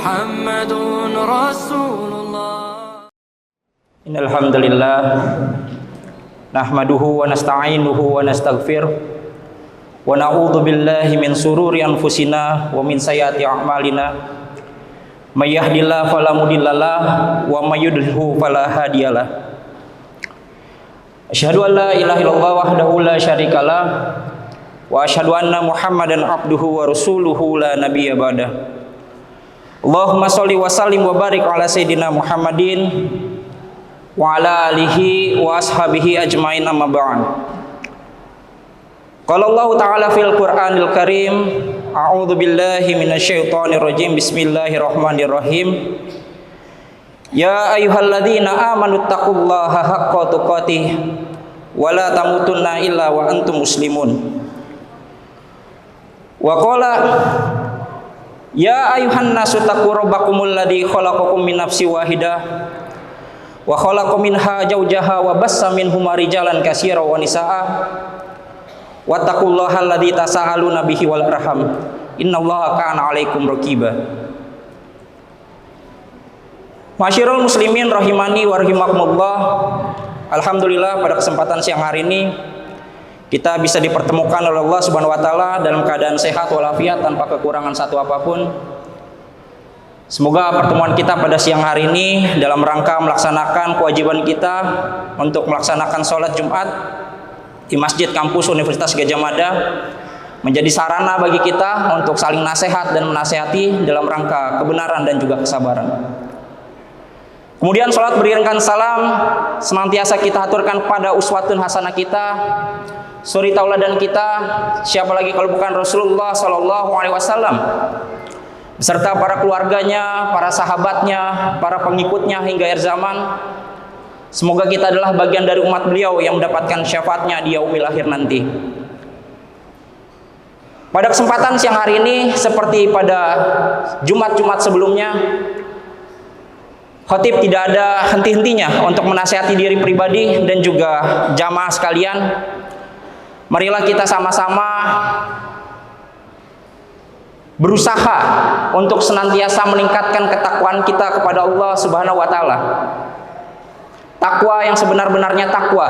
محمد رسول الله. Innal hamdalillah nahmaduhu wa nasta'inuhu wa nastaghfir wa na'udzu billahi min sururi anfusina wa min sayyiati a'malina may yahdihillahu fala mudhillalah wa may yudhlilhu fala hadiyalah. Asyhadu an la ilaha illallah wahdahu la syarikalah wa asyhadu anna Muhammadan abduhu wa rasuluhu la nabiyya ba'dah. Allahumma shalli wa sallim wa barik ala sayidina Muhammadin wa ala alihi wa ashabihi ajmain amma ba'd. Qala Allah ta'ala fil Qur'anil Karim, a'udzu billahi minasyaitonir rajim. Bismillahirrahmanirrahim. Ya ayyuhalladzina amanu taqullaha haqqa tuqatih wa la tamutunna illa wa antum muslimun. Wa qala ya ayyuhan nasu taqu rabbakumul ladzi khalaqakum min nafsin wahidah wa khalaqa minha zawjaha wa bassa minhuma rijalan katsiran wa nisaa wattaqullaha alladzi tasaaluna bihi wal arham innallaha kana 'alaikum raqiba. Masyarul muslimin rahimani wa rahimakumullah. Alhamdulillah pada kesempatan siang hari ini kita bisa dipertemukan oleh Allah Subhanahu wa taala dalam keadaan sehat walafiat tanpa kekurangan satu apapun. Semoga pertemuan kita pada siang hari ini dalam rangka melaksanakan kewajiban kita untuk melaksanakan sholat Jumat di Masjid Kampus Universitas Gadjah Mada menjadi sarana bagi kita untuk saling nasihat dan menasihati dalam rangka kebenaran dan juga kesabaran. Kemudian sholat beriringkan salam senantiasa kita aturkan pada uswatun hasanah kita, suri tauladan kita, siapa lagi kalau bukan Rasulullah Shallallahu Alaihi Wasallam beserta para keluarganya, para sahabatnya, para pengikutnya hingga akhir zaman. Semoga kita adalah bagian dari umat beliau yang mendapatkan syafaatnya di yaumil akhir nanti. Pada kesempatan siang hari ini, seperti pada Jumat-Jumat sebelumnya, khotib tidak ada henti-hentinya untuk menasihati diri pribadi dan juga jamaah sekalian. Marilah kita sama-sama berusaha untuk senantiasa meningkatkan ketakwaan kita kepada Allah Subhanahu wa taala. Takwa yang sebenar-benarnya takwa,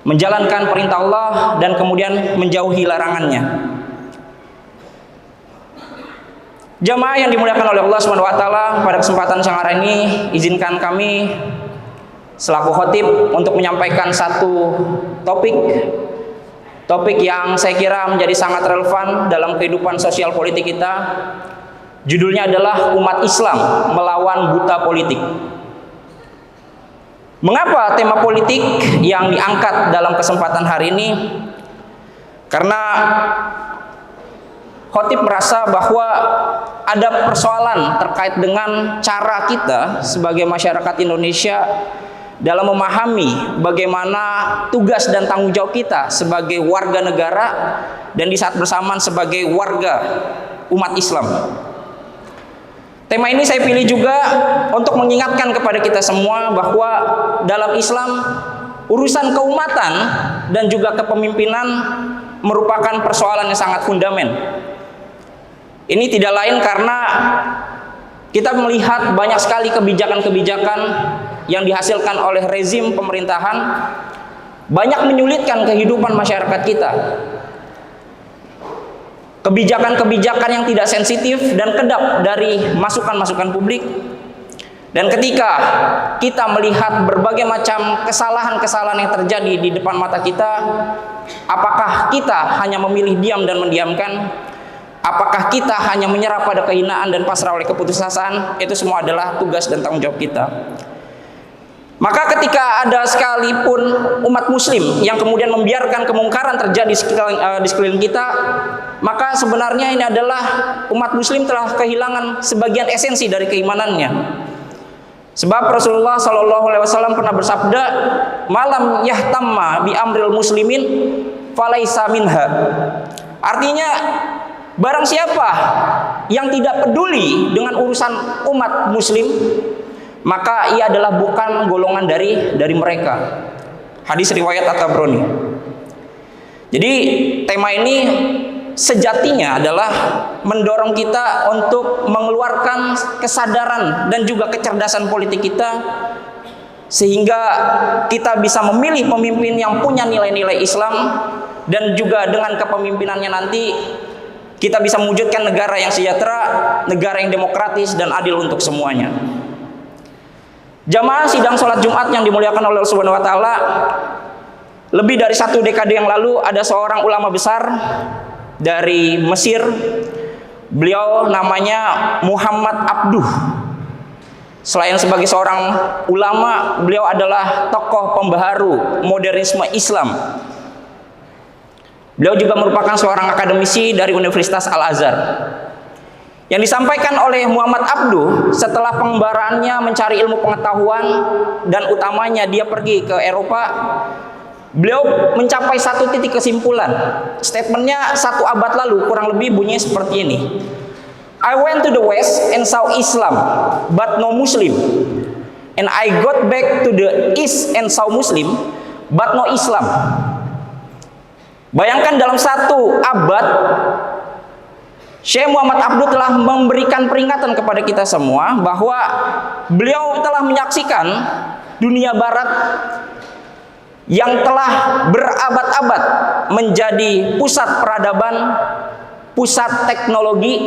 menjalankan perintah Allah dan kemudian menjauhi larangannya. Jamaah yang dimuliakan oleh Allah Subhanahu wa taala, pada kesempatan siang hari ini izinkan kami selaku khotib untuk menyampaikan satu topik yang saya kira menjadi sangat relevan dalam kehidupan sosial politik kita. Judulnya adalah umat Islam melawan buta politik. Mengapa tema politik yang diangkat dalam kesempatan hari ini? Karena khotib merasa bahwa ada persoalan terkait dengan cara kita sebagai masyarakat Indonesia dalam memahami bagaimana tugas dan tanggung jawab kita sebagai warga negara dan di saat bersamaan sebagai warga umat Islam. Tema ini saya pilih juga untuk mengingatkan kepada kita semua bahwa dalam Islam urusan keumatan dan juga kepemimpinan merupakan persoalan yang sangat fundamental. Ini tidak lain karena kita melihat banyak sekali kebijakan-kebijakan yang dihasilkan oleh rezim pemerintahan banyak menyulitkan kehidupan masyarakat kita. Kebijakan-kebijakan yang tidak sensitif dan kedap dari masukan-masukan publik. Dan ketika kita melihat berbagai macam kesalahan-kesalahan yang terjadi di depan mata kita, apakah kita hanya memilih diam dan mendiamkan? Apakah kita hanya menyerah pada kehinaan dan pasrah oleh keputusasaan? Itu semua adalah tugas dan tanggung jawab kita. Maka ketika ada sekalipun umat muslim yang kemudian membiarkan kemungkaran terjadi di sekeliling kita, maka sebenarnya ini adalah umat muslim telah kehilangan sebagian esensi dari keimanannya. Sebab Rasulullah Shallallahu Alaihi Wasallam pernah bersabda, "Malam yahtamma bi amril muslimin falaisa minha." Artinya, barang siapa yang tidak peduli dengan urusan umat muslim, maka ia adalah bukan golongan dari mereka. Hadis riwayat At-Tabrani. Jadi tema ini sejatinya adalah mendorong kita untuk mengeluarkan kesadaran dan juga kecerdasan politik kita, sehingga kita bisa memilih pemimpin yang punya nilai-nilai Islam, dan juga dengan kepemimpinannya nanti kita bisa mewujudkan negara yang sejahtera, negara yang demokratis dan adil untuk semuanya. Jamaah sidang sholat Jumat yang dimuliakan oleh Allah Subhanahu wa Ta'ala, lebih dari 1 dekade yang lalu ada seorang ulama besar dari Mesir. Beliau namanya Muhammad Abduh. Selain sebagai seorang ulama, beliau adalah tokoh pembaharu modernisme Islam. Beliau juga merupakan seorang akademisi dari Universitas Al-Azhar. Yang disampaikan oleh Muhammad Abduh setelah pengembaraannya mencari ilmu pengetahuan, dan utamanya dia pergi ke Eropa, beliau mencapai satu titik kesimpulan. Statementnya 1 abad lalu kurang lebih bunyinya seperti ini: I went to the West and saw Islam, but no Muslim. And I got back to the East and saw Muslim, but no Islam. Bayangkan dalam 1 abad, Syekh Muhammad Abduh telah memberikan peringatan kepada kita semua bahwa beliau telah menyaksikan dunia barat yang telah berabad-abad menjadi pusat peradaban, pusat teknologi,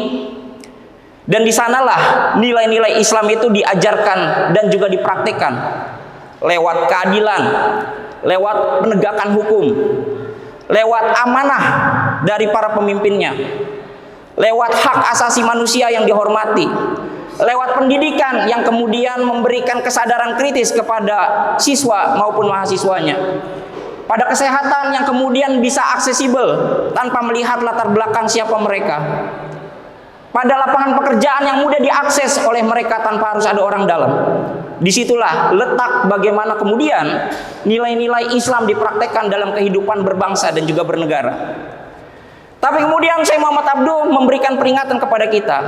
dan di sanalah nilai-nilai Islam itu diajarkan dan juga dipraktikkan lewat keadilan, lewat penegakan hukum, lewat amanah dari para pemimpinnya, lewat hak asasi manusia yang dihormati, lewat pendidikan yang kemudian memberikan kesadaran kritis kepada siswa maupun mahasiswanya, pada kesehatan yang kemudian bisa aksesibel tanpa melihat latar belakang siapa mereka, pada lapangan pekerjaan yang mudah diakses oleh mereka tanpa harus ada orang dalam. Disitulah letak bagaimana kemudian nilai-nilai Islam dipraktekkan dalam kehidupan berbangsa dan juga bernegara. Tapi kemudian Syekh Muhammad Abduh memberikan peringatan kepada kita.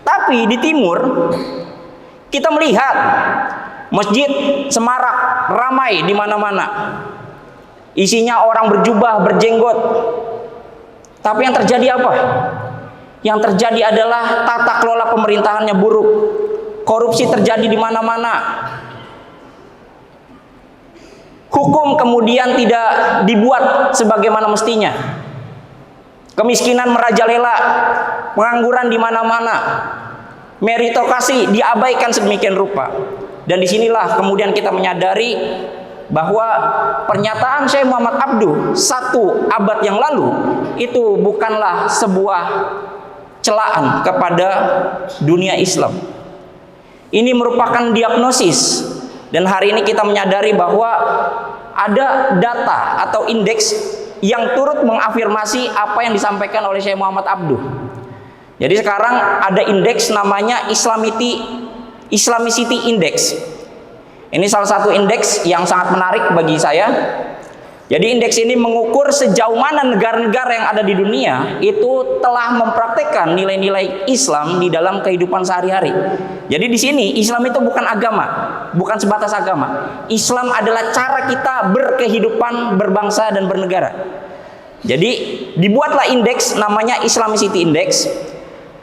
Tapi di timur kita melihat masjid semarak, ramai di mana-mana. Isinya orang berjubah, berjenggot. Tapi yang terjadi apa? Yang terjadi adalah tata kelola pemerintahannya buruk. Korupsi terjadi di mana-mana. Hukum kemudian tidak dibuat sebagaimana mestinya. Kemiskinan merajalela, pengangguran di mana-mana, meritokrasi diabaikan sedemikian rupa. Dan disinilah kemudian kita menyadari bahwa pernyataan Syekh Muhammad Abduh 1 abad yang lalu itu bukanlah sebuah celaan kepada dunia Islam. Ini merupakan diagnosis, dan hari ini kita menyadari bahwa ada data atau indeks yang turut mengafirmasi apa yang disampaikan oleh Syekh Muhammad Abduh. Jadi sekarang ada indeks namanya Islamicity Index. Ini salah satu indeks yang sangat menarik bagi saya. Jadi indeks ini mengukur sejauh mana negara-negara yang ada di dunia itu telah mempraktekkan nilai-nilai Islam di dalam kehidupan sehari-hari. Jadi di sini Islam itu bukan agama, bukan sebatas agama. Islam adalah cara kita berkehidupan, berbangsa dan bernegara. Jadi dibuatlah indeks namanya Islamicity Index.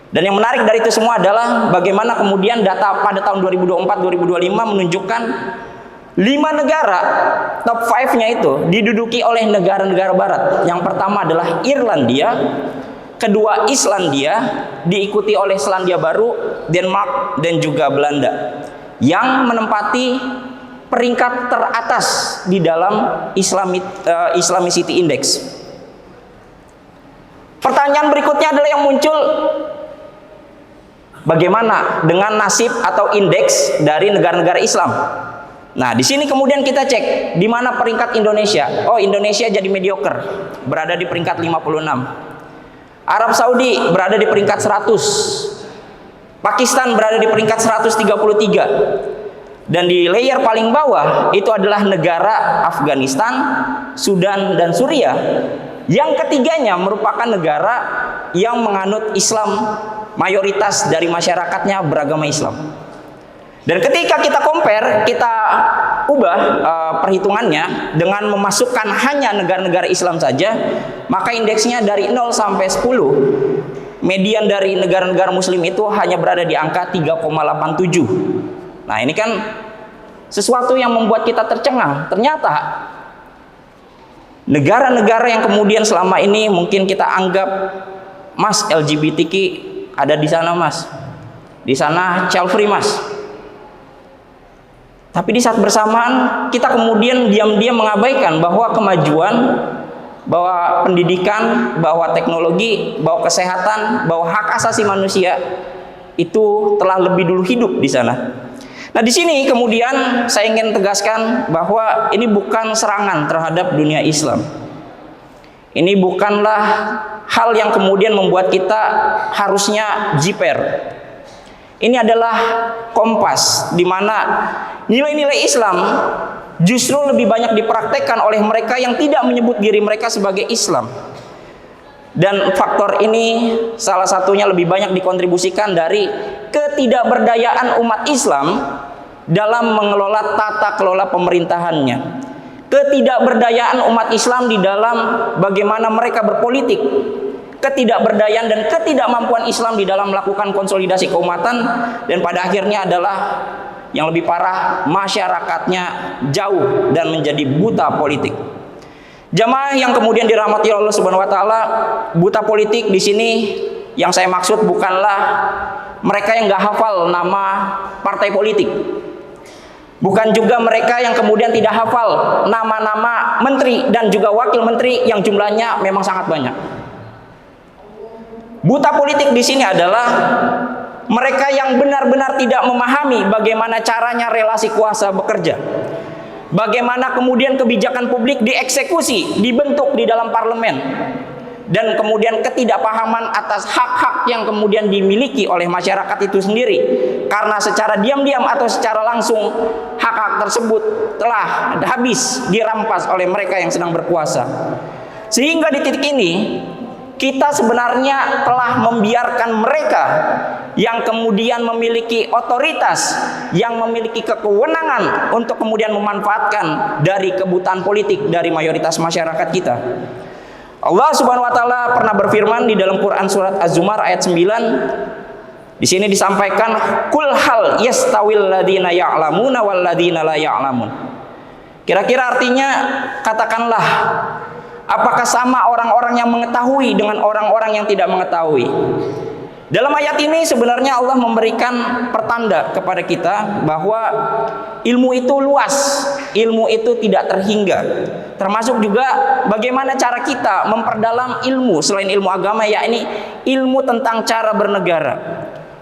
Dan yang menarik dari itu semua adalah bagaimana kemudian data pada tahun 2024-2025 menunjukkan 5 negara top 5-nya itu diduduki oleh negara-negara barat. Yang pertama adalah Irlandia, kedua Islandia, diikuti oleh Selandia Baru, Denmark, dan juga Belanda, yang menempati peringkat teratas di dalam Islamicity Index. Pertanyaan berikutnya adalah yang muncul, bagaimana dengan nasib atau indeks dari negara-negara Islam? Nah, di sini kemudian kita cek di mana peringkat Indonesia. Oh, Indonesia jadi mediocre, berada di peringkat 56. Arab Saudi berada di peringkat 100. Pakistan berada di peringkat 133. Dan di layer paling bawah itu adalah negara Afghanistan, Sudan, dan Suriah. Yang ketiganya merupakan negara yang menganut Islam, mayoritas dari masyarakatnya beragama Islam. Dan ketika kita compare, kita ubah perhitungannya dengan memasukkan hanya negara-negara Islam saja, maka indeksnya dari 0 sampai 10, median dari negara-negara muslim itu hanya berada di angka 3,87. Nah, ini kan sesuatu yang membuat kita tercengang. Ternyata negara-negara yang kemudian selama ini mungkin kita anggap, Mas, LGBTQ ada di sana, Mas, di sana child free, Mas, tapi di saat bersamaan kita kemudian diam-diam mengabaikan bahwa kemajuan, bahwa pendidikan, bahwa teknologi, bahwa kesehatan, bahwa hak asasi manusia itu telah lebih dulu hidup di sana. Nah, di sini kemudian saya ingin tegaskan bahwa ini bukan serangan terhadap dunia Islam. Ini bukanlah hal yang kemudian membuat kita harusnya jiper. Ini adalah kompas di mana nilai-nilai Islam justru lebih banyak dipraktekkan oleh mereka yang tidak menyebut diri mereka sebagai Islam. Dan faktor ini salah satunya lebih banyak dikontribusikan dari ketidakberdayaan umat Islam dalam mengelola tata kelola pemerintahannya. Ketidakberdayaan umat Islam di dalam bagaimana mereka berpolitik. Ketidakberdayaan dan ketidakmampuan Islam di dalam melakukan konsolidasi keumatan, dan pada akhirnya adalah yang lebih parah, masyarakatnya jauh dan menjadi buta politik. Jamaah yang kemudian dirahmati Allah Subhanahu wa taala, buta politik di sini yang saya maksud bukanlah mereka yang nggak hafal nama partai politik. Bukan juga mereka yang kemudian tidak hafal nama-nama menteri dan juga wakil menteri yang jumlahnya memang sangat banyak. Buta politik di sini adalah mereka yang benar-benar tidak memahami bagaimana caranya relasi kuasa bekerja. Bagaimana kemudian kebijakan publik dieksekusi, dibentuk di dalam parlemen. Dan kemudian ketidakpahaman atas hak-hak yang kemudian dimiliki oleh masyarakat itu sendiri. Karena secara diam-diam atau secara langsung hak-hak tersebut telah habis dirampas oleh mereka yang sedang berkuasa. Sehingga di titik ini kita sebenarnya telah membiarkan mereka yang kemudian memiliki otoritas, yang memiliki kewenangan untuk kemudian memanfaatkan dari kebutaan politik dari mayoritas masyarakat kita. Allah Subhanahu wa taala pernah berfirman di dalam Quran surat Az-Zumar ayat 9. Di sini disampaikan, "Qul hal yastawil ladzina ya'lamuna wal ladzina la ya'lamun." Kira-kira artinya, katakanlah, apakah sama orang-orang yang mengetahui dengan orang-orang yang tidak mengetahui? Dalam ayat ini sebenarnya Allah memberikan pertanda kepada kita bahwa ilmu itu luas, ilmu itu tidak terhingga. Termasuk juga bagaimana cara kita memperdalam ilmu selain ilmu agama, yakni ilmu tentang cara bernegara,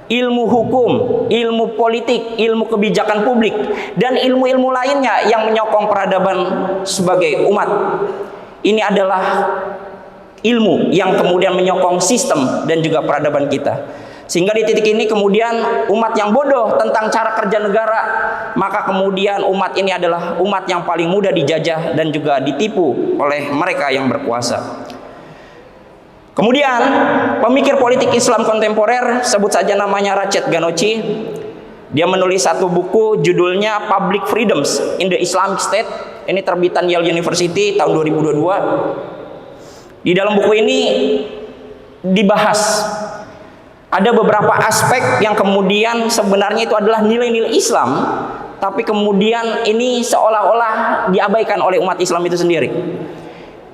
ilmu hukum, ilmu politik, ilmu kebijakan publik, dan ilmu-ilmu lainnya yang menyokong peradaban sebagai umat. Ini adalah ilmu yang kemudian menyokong sistem dan juga peradaban kita. Sehingga di titik ini kemudian umat yang bodoh tentang cara kerja negara, maka kemudian umat ini adalah umat yang paling mudah dijajah dan juga ditipu oleh mereka yang berkuasa. Kemudian pemikir politik Islam kontemporer, sebut saja namanya Rached Ghannouchi, dia menulis satu buku judulnya Public Freedoms in the Islamic State. Ini terbitan Yale University tahun 2022. Di dalam buku ini dibahas ada beberapa aspek yang kemudian sebenarnya itu adalah nilai-nilai Islam, tapi kemudian ini seolah-olah diabaikan oleh umat Islam itu sendiri.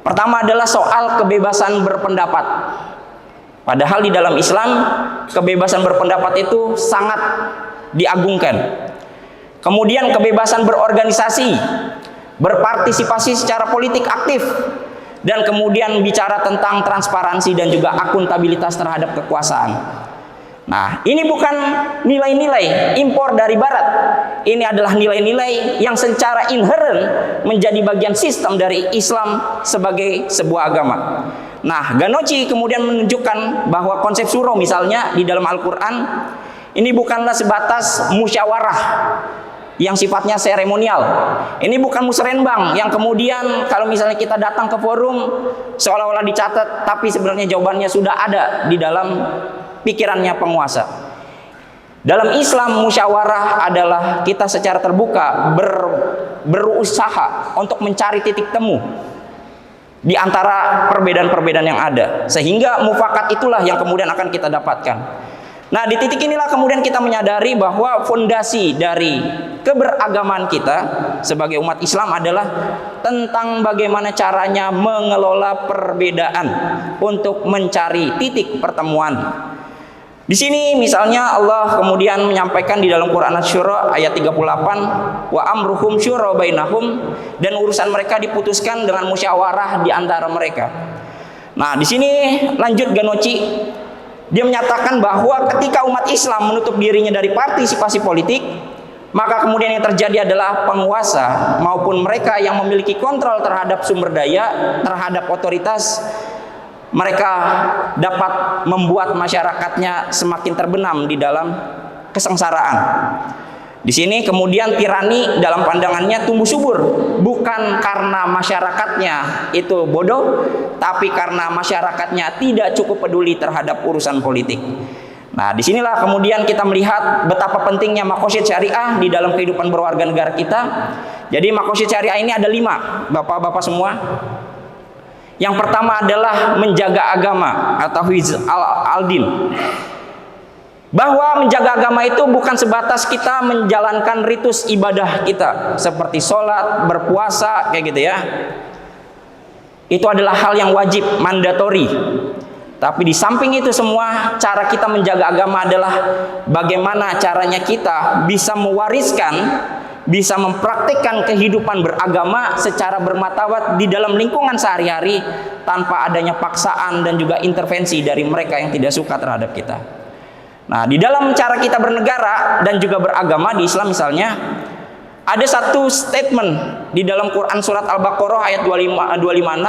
Pertama adalah soal kebebasan berpendapat. Padahal di dalam Islam kebebasan berpendapat itu sangat diagungkan. Kemudian kebebasan berorganisasi, berpartisipasi secara politik aktif, dan kemudian bicara tentang transparansi dan juga akuntabilitas terhadap kekuasaan. Nah, ini bukan nilai-nilai impor dari Barat. Ini adalah nilai-nilai yang secara inheren menjadi bagian sistem dari Islam sebagai sebuah agama. Nah, Ghannouchi kemudian menunjukkan bahwa konsep suro misalnya di dalam Al-Quran ini bukanlah sebatas musyawarah yang sifatnya seremonial. Ini bukan musrenbang yang kemudian kalau misalnya kita datang ke forum seolah-olah dicatat, tapi sebenarnya jawabannya sudah ada di dalam pikirannya penguasa. Dalam Islam musyawarah adalah kita secara terbuka berusaha untuk mencari titik temu di antara perbedaan-perbedaan yang ada, sehingga mufakat itulah yang kemudian akan kita dapatkan. Nah, di titik inilah kemudian kita menyadari bahwa fondasi dari keberagaman kita sebagai umat Islam adalah tentang bagaimana caranya mengelola perbedaan untuk mencari titik pertemuan. Di sini misalnya Allah kemudian menyampaikan di dalam Quran Asy-Syura ayat 38, wa amruhum syura bainahum, dan urusan mereka diputuskan dengan musyawarah di antara mereka. Nah, di sini lanjut Ganoci, dia menyatakan bahwa ketika umat Islam menutup dirinya dari partisipasi politik, maka kemudian yang terjadi adalah penguasa maupun mereka yang memiliki kontrol terhadap sumber daya, terhadap otoritas, mereka dapat membuat masyarakatnya semakin terbenam di dalam kesengsaraan. Di sini kemudian tirani dalam pandangannya tumbuh subur, bukan karena masyarakatnya itu bodoh, tapi karena masyarakatnya tidak cukup peduli terhadap urusan politik. Nah, disinilah kemudian kita melihat betapa pentingnya maqasid syariah di dalam kehidupan berwarga negara kita. Jadi maqasid syariah ini ada 5, bapak-bapak semua. Yang pertama adalah menjaga agama atau hifz al-din. Bahwa menjaga agama itu bukan sebatas kita menjalankan ritus ibadah kita seperti sholat, berpuasa, kayak gitu ya. Itu adalah hal yang wajib, mandatori. Tapi di samping itu semua, cara kita menjaga agama adalah bagaimana caranya kita bisa mewariskan, bisa mempraktikkan kehidupan beragama secara bermartabat di dalam lingkungan sehari-hari tanpa adanya paksaan dan juga intervensi dari mereka yang tidak suka terhadap kita. Nah, di dalam cara kita bernegara dan juga beragama di Islam misalnya, ada satu statement di dalam Quran surat Al-Baqarah ayat 256.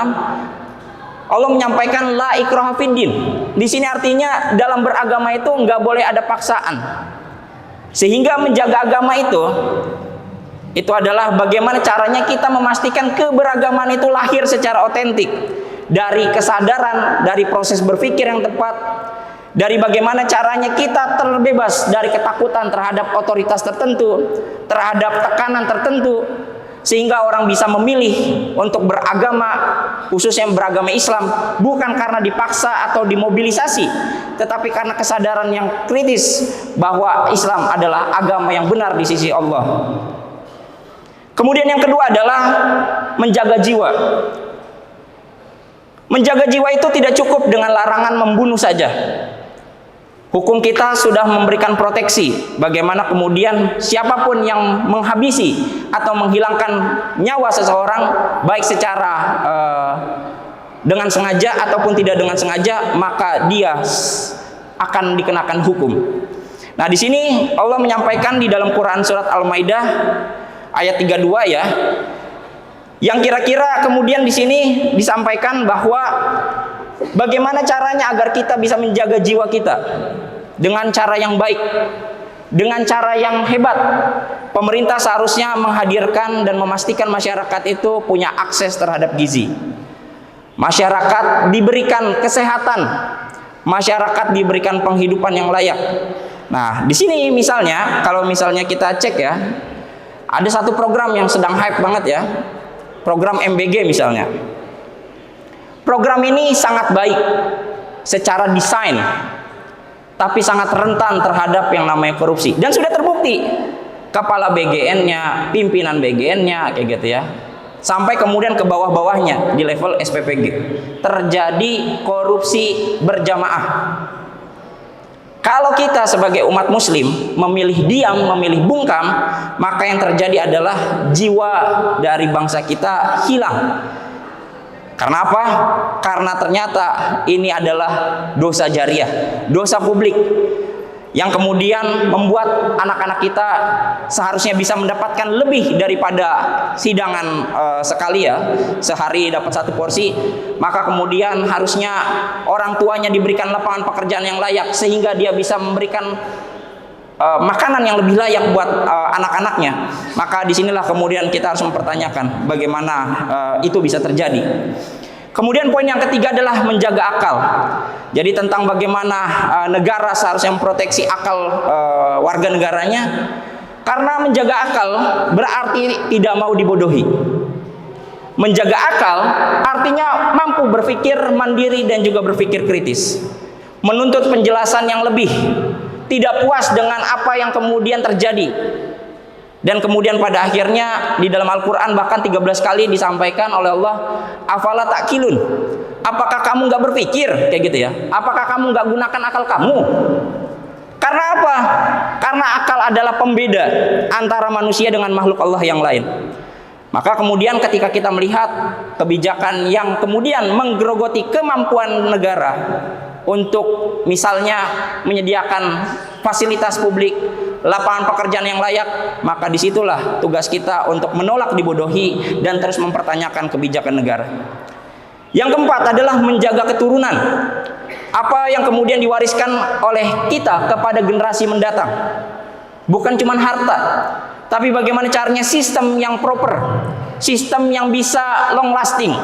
Allah menyampaikan la ikraha fiddin. Di sini artinya dalam beragama itu nggak boleh ada paksaan. Sehingga menjaga agama itu adalah bagaimana caranya kita memastikan keberagaman itu lahir secara otentik dari kesadaran, dari proses berpikir yang tepat, dari bagaimana caranya kita terbebas dari ketakutan terhadap otoritas tertentu, terhadap tekanan tertentu, sehingga orang bisa memilih untuk beragama, khususnya beragama Islam, bukan karena dipaksa atau dimobilisasi, tetapi karena kesadaran yang kritis bahwa Islam adalah agama yang benar di sisi Allah. Kemudian yang kedua adalah menjaga jiwa. Menjaga jiwa itu tidak cukup dengan larangan membunuh saja. Hukum kita sudah memberikan proteksi bagaimana kemudian siapapun yang menghabisi atau menghilangkan nyawa seseorang, baik secara dengan sengaja ataupun tidak dengan sengaja, maka dia akan dikenakan hukum. Nah, di sini Allah menyampaikan di dalam Quran surat Al-Maidah ayat 32 ya. Yang kira-kira kemudian di sini disampaikan bahwa bagaimana caranya agar kita bisa menjaga jiwa kita dengan cara yang baik, dengan cara yang hebat. Pemerintah seharusnya menghadirkan dan memastikan masyarakat itu punya akses terhadap gizi. Masyarakat diberikan kesehatan, masyarakat diberikan penghidupan yang layak. Nah, di sini misalnya, kalau misalnya kita cek ya, ada satu program yang sedang hype banget ya, program MBG misalnya. Program ini sangat baik secara desain, tapi sangat rentan terhadap yang namanya korupsi. Dan sudah terbukti, kepala BGN-nya, pimpinan BGN-nya, kayak gitu ya, sampai kemudian ke bawah-bawahnya di level SPPG, terjadi korupsi berjamaah. Kalau kita sebagai umat muslim memilih diam, memilih bungkam, maka yang terjadi adalah jiwa dari bangsa kita hilang. Karena apa? Karena ternyata ini adalah dosa jariah, dosa publik, yang kemudian membuat anak-anak kita seharusnya bisa mendapatkan lebih daripada hidangan sekali ya, sehari dapat satu porsi, maka kemudian harusnya orang tuanya diberikan lapangan pekerjaan yang layak sehingga dia bisa memberikan makanan yang lebih layak buat anak-anaknya. Maka disinilah kemudian kita harus mempertanyakan bagaimana itu bisa terjadi. Kemudian poin yang ketiga adalah menjaga akal. Jadi tentang bagaimana negara seharusnya memproteksi akal warga negaranya. Karena menjaga akal berarti tidak mau dibodohi. Menjaga akal artinya mampu berpikir mandiri dan juga berpikir kritis. Menuntut penjelasan yang lebih, tidak puas dengan apa yang kemudian terjadi. Dan kemudian pada akhirnya di dalam Al-Quran bahkan 13 kali disampaikan oleh Allah, afala ta'qilun, apakah kamu gak berpikir, kayak gitu ya, apakah kamu gak gunakan akal kamu? Karena apa? Karena akal adalah pembeda antara manusia dengan makhluk Allah yang lain. Maka kemudian ketika kita melihat kebijakan yang kemudian menggerogoti kemampuan negara untuk misalnya menyediakan fasilitas publik, lapangan pekerjaan yang layak, maka disitulah tugas kita untuk menolak dibodohi dan terus mempertanyakan kebijakan negara. Yang keempat adalah menjaga keturunan. Apa yang kemudian diwariskan oleh kita kepada generasi mendatang, bukan cuma harta, tapi bagaimana caranya sistem yang proper, sistem yang bisa long lasting,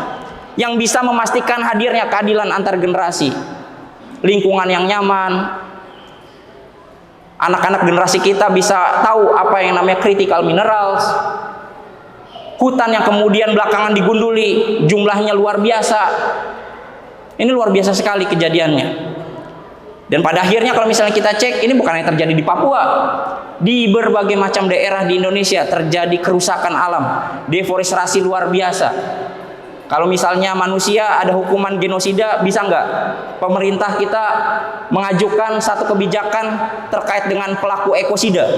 yang bisa memastikan hadirnya keadilan antar generasi, lingkungan yang nyaman. Anak-anak generasi kita bisa tahu apa yang namanya critical minerals, hutan yang kemudian belakangan digunduli jumlahnya luar biasa. Ini luar biasa sekali kejadiannya. Dan pada akhirnya kalau misalnya kita cek, ini bukan yang terjadi di Papua, di berbagai macam daerah di Indonesia terjadi kerusakan alam, deforestasi luar biasa. Kalau misalnya manusia ada hukuman genosida, bisa nggak pemerintah kita mengajukan satu kebijakan terkait dengan pelaku ekosida?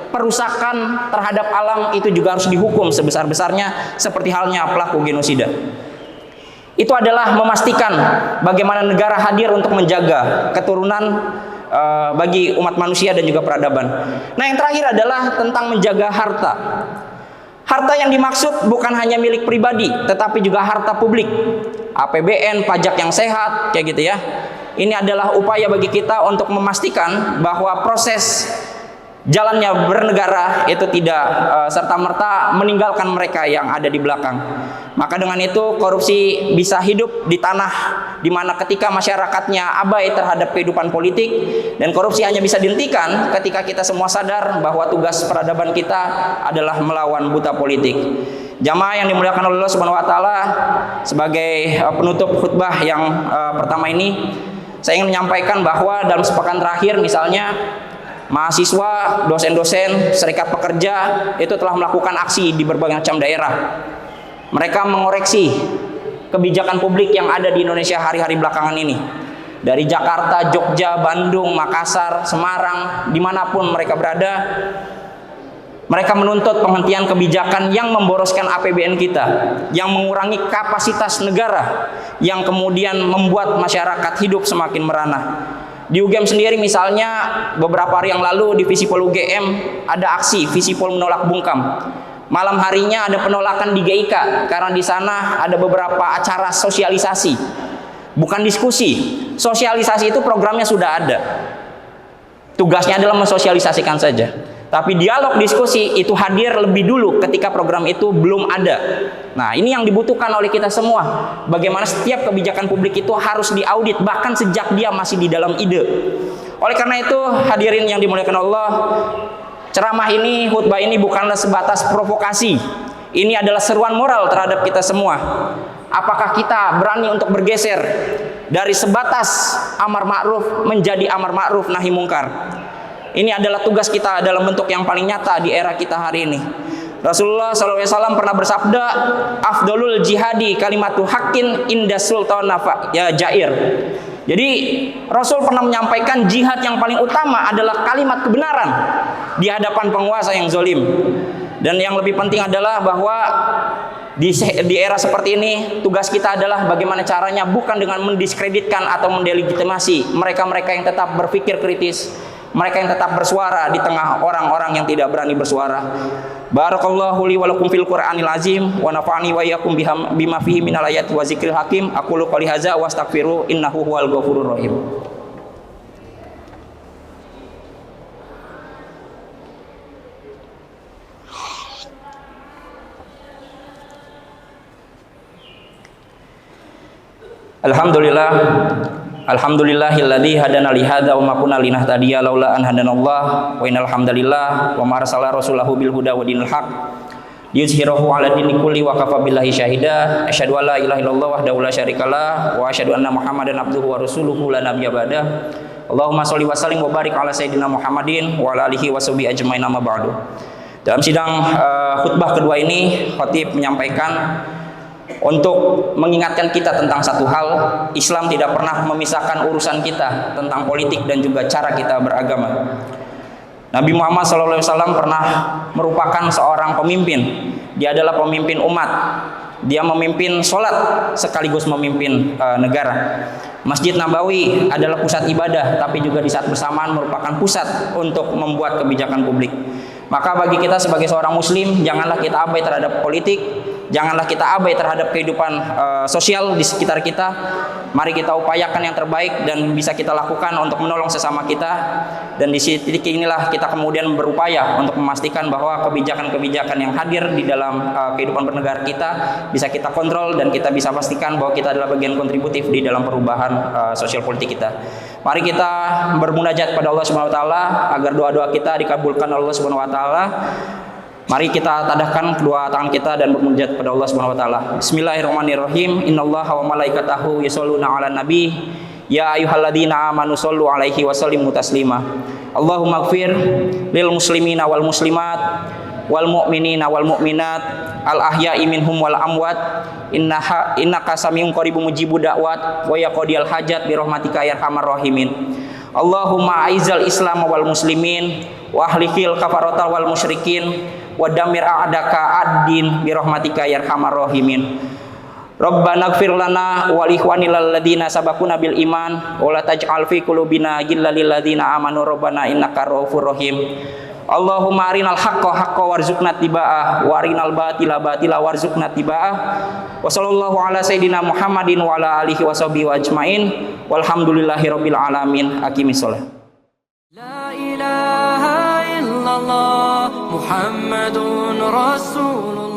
Perusakan terhadap alam itu juga harus dihukum sebesar-besarnya seperti halnya pelaku genosida. Itu adalah memastikan bagaimana negara hadir untuk menjaga keturunan bagi umat manusia dan juga peradaban. Nah, yang terakhir adalah tentang menjaga harta. Harta yang dimaksud bukan hanya milik pribadi, tetapi juga harta publik. APBN, pajak yang sehat, kayak gitu ya. Ini adalah upaya bagi kita untuk memastikan bahwa proses jalannya bernegara itu tidak serta-merta meninggalkan mereka yang ada di belakang. Maka dengan itu korupsi bisa hidup di tanah di mana ketika masyarakatnya abai terhadap kehidupan politik, dan korupsi hanya bisa dihentikan ketika kita semua sadar bahwa tugas peradaban kita adalah melawan buta politik. Jamaah yang dimuliakan oleh Allah Subhanahu wa taala, sebagai penutup khutbah yang pertama ini, saya ingin menyampaikan bahwa dalam sepekan terakhir misalnya mahasiswa, dosen-dosen, serikat pekerja itu telah melakukan aksi di berbagai macam daerah. Mereka mengoreksi kebijakan publik yang ada di Indonesia hari-hari belakangan ini. Dari Jakarta, Jogja, Bandung, Makassar, Semarang, dimanapun mereka berada, mereka menuntut penghentian kebijakan yang memboroskan APBN kita, yang mengurangi kapasitas negara, yang kemudian membuat masyarakat hidup semakin merana. Di UGM sendiri misalnya beberapa hari yang lalu di Visipol UGM ada aksi Visipol menolak bungkam. Malam harinya ada penolakan di GIK karena di sana ada beberapa acara sosialisasi. Bukan diskusi. Sosialisasi itu programnya sudah ada. Tugasnya adalah mensosialisasikan saja. Tapi dialog diskusi itu hadir lebih dulu ketika program itu belum ada. Nah, ini yang dibutuhkan oleh kita semua. Bagaimana setiap kebijakan publik itu harus diaudit bahkan sejak dia masih di dalam ide. Oleh karena itu, hadirin yang dimuliakan Allah, ceramah ini, khutbah ini bukanlah sebatas provokasi. Ini adalah seruan moral terhadap kita semua. Apakah kita berani untuk bergeser dari sebatas amar ma'ruf menjadi amar ma'ruf nahi mungkar? Ini adalah tugas kita dalam bentuk yang paling nyata di era kita hari ini. Rasulullah SAW pernah bersabda, afdolul jihadi kalimatu haqqin inda sultan ya jair. Jadi Rasul pernah menyampaikan jihad yang paling utama adalah kalimat kebenaran di hadapan penguasa yang zalim. Dan yang lebih penting adalah bahwa di era seperti ini tugas kita adalah bagaimana caranya bukan dengan mendiskreditkan atau mendelegitimasi mereka-mereka yang tetap berpikir kritis, mereka yang tetap bersuara di tengah orang-orang yang tidak berani bersuara. Barakallahu li wa lakum fil Qur'anil azim wa nafa'ani wa iyyakum bima fihi minal ayati wa zikril hakim. Aqulu qouli hadza wa astaghfiru innahu huwal ghafurur rahim. Alhamdulillah Alhamdulillahilladzi hadana li hadza wa ma kunna linahtadiya laula an hadanallah wa innal hamdalillah wa ma arsala rasulahu bil huda wa dinil haq yuzhirahu ala dini kulli wa kafa billahi syahida asyhadu an la ilaha illallah wahdahu la syarikalah wa asyhadu anna muhammadan abduhu wa rasuluhu la nabiyya ba'dah. Allahumma sholli wa sallim wa barik ala sayyidina Muhammadin wa ala alihi wa sahbihi ajmain amma ba'du. Dalam sidang khutbah kedua ini, khatib menyampaikan untuk mengingatkan kita tentang satu hal, Islam tidak pernah memisahkan urusan kita tentang politik dan juga cara kita beragama. Nabi Muhammad SAW pernah merupakan seorang pemimpin. Dia adalah pemimpin umat. Dia memimpin sholat sekaligus memimpin negara. Masjid Nabawi adalah pusat ibadah, tapi juga di saat bersamaan merupakan pusat untuk membuat kebijakan publik. Maka bagi kita sebagai seorang muslim, janganlah kita abai terhadap politik, janganlah kita abai terhadap kehidupan sosial di sekitar kita. Mari kita upayakan yang terbaik dan bisa kita lakukan untuk menolong sesama kita. Dan di titik inilah kita kemudian berupaya untuk memastikan bahwa kebijakan-kebijakan yang hadir di dalam kehidupan bernegara kita bisa kita kontrol dan kita bisa pastikan bahwa kita adalah bagian kontributif di dalam perubahan sosial politik kita. Mari kita bermunajat pada Allah Subhanahu wa taala agar doa-doa kita dikabulkan oleh Allah Subhanahu wa taala. Mari kita tadahkan kedua tangan kita dan bermunajat pada Allah Subhanahu wa taala. Bismillahirrahmanirrahim. Innallaha wa malaikatahu yusholluna 'alan nabi. Ya ayyuhalladzina amanu shollu 'alaihi wa sallimu taslima. Allahumma ighfir lil muslimina wal muslimat wal mu'minina wal mu'minat al ahya'i minhum wal amwat innaka samiun qaribun mujibud da'wat wa yaqdiyal hajat bi rahmatika ya arhamar rahimin. Allahumma aizal islam wal muslimin wa ahlikil kafarata wal musyrikin wa damir a'daka ad-din bi rahmatika ya arhamar rahimin. Rabbana ighfir lana wa li ikhwanil ladzina sabaquna bil iman wa la taj'al fi qulubina ghillan lil ladzina amanu rabbana innaka ra'ufur rahim. Allahumma arinal haqqa haqqan warzuqna tiba'ah wa arinal batila batila warzuqna tiba'ah. Wa sallallahu ala sayyidina Muhammadin wa ala alihi wa sahbihi wa ajmain. Walhamdulillahi rabbil alamin. Aqimis shalah. La ilaha illallah Muhammadun Rasulullah.